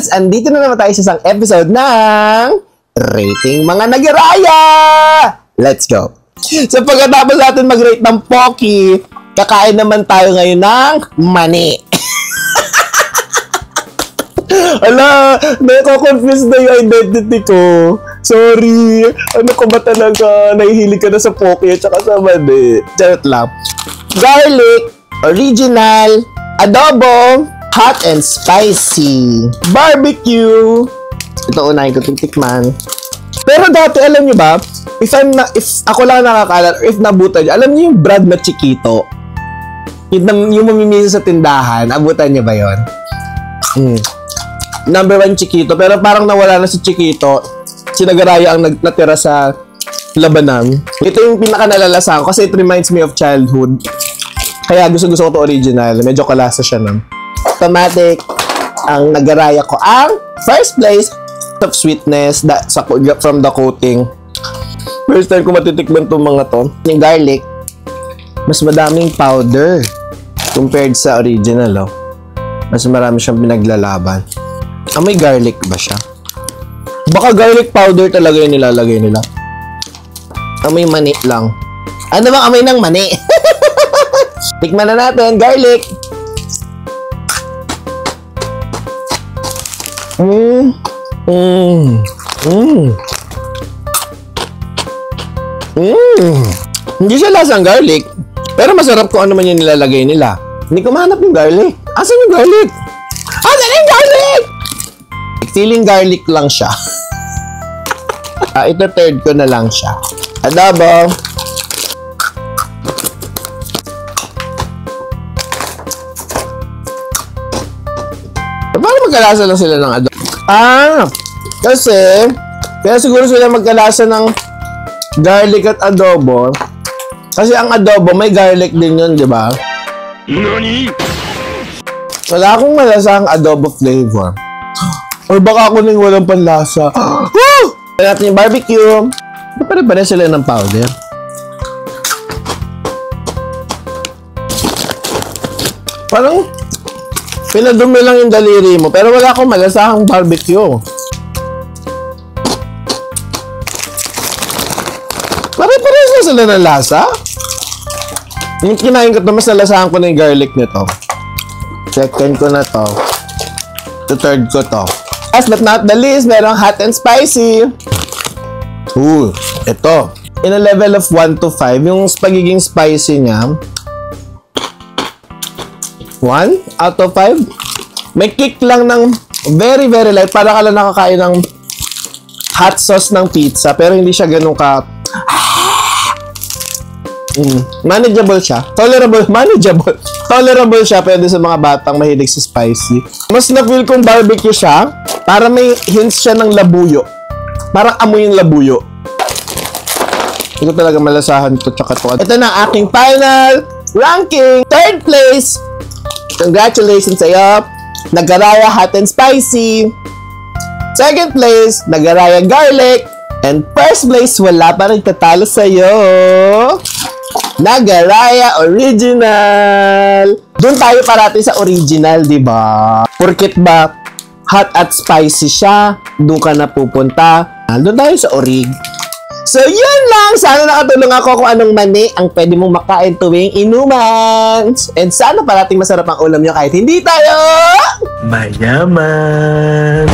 Yes! Andito na naman tayo sa isang episode ng Rating Mga Nagaraya! Let's go! So pagkatapos natin mag-rate ng Pocky, kakain naman tayo ngayon ng mani. Ala, nako-confuse na yung identity ko. Sorry. Ano ko ba talaga? Nahihilig ka na sa Pocky at saka sa mani. Charot lang. Garlic, original, adobo, hot and spicy, barbecue. Ito unahin ko itong tikman. Pero dati, alam nyo ba, if ako lang nakakaalala, if nabutan nyo, alam nyo yung Brad na Chiquito? Yung mamimisa sa tindahan, abutan nyo ba yun? Number 1 Chiquito, pero parang nawala na si Chiquito. Si Nagaraya ang natira sa labanan. Ito yung pinaka-nalalasahan ko kasi it reminds me of childhood. Kaya gusto ko ito original. Medyo kalasa siya nun. Automatic, ang Nagaraya ko ang first place of sweetness from the coating. First time ko matitikman itong mga to. Yung garlic, mas madaming powder compared sa original. Oh. Mas marami siyang pinaglalaban. May garlic ba siya? Baka garlic powder talaga yung nilalagay nila. Amoy mani lang. Ano bang amoy ng mani? Tikman na natin, garlic. Hindi siya lasang garlic. Pero masarap kung ano man yung nilalagay nila. Hindi ko mahanap yung garlic. Asan yung garlic? Asan yung garlic? Feeling garlic lang siya. Ito third ko na lang siya. Adobo. Paano magkalasa lang sila ng adobo? Kaya siguro sila magkalasa ng garlic at adobo. Kasi ang adobo may garlic din yun, di ba? Nani? Wala akong malasang adobo flavor. Or baka ako nang walang panlasa. Woo! Natin yung barbecue. Pare-pare sila ng powder. Parang pinadumi lang yung daliri mo. Pero wala akong malasahang barbecue. Pare-pare sila ng lasa. Yung kinain ko ito, mas nalasahan ko na yung garlic nito. Second ko na to. The third ko to. Last but not the least, merong hot and spicy. Ito. In a level of 1 to 5, yung pagiging spicy niya, 1 out of 5. May kick lang ng very, very light. Para ka lang nakakain ng hot sauce ng pizza, pero hindi siya ganun ka... Manageable siya. Manageable. Tolerable siya, pwede sa mga batang mahilig sa spicy. Mas na-feel kong barbecue siya, para may hints siya ng labuyo. Parang amoy yung labuyo. Hindi ko talaga malasahan ito tsaka ito. Ito na aking final ranking. Third place. Congratulations sa'yo. Nagaraya hot and spicy. Second place, Nagaraya garlic. And first place, wala pa rin tatalo sa'yo. Nagaraya original. Doon tayo parati sa original, di ba? Porket ba hot at spicy siya, doon ka na pupunta. Doon tayo sa orig. So, yun lang. Sana nakatulong ako kung anong mani ang pwede mong makain tuwing inuman. And sana parating masarap ang ulam nyo kahit hindi tayo mayaman.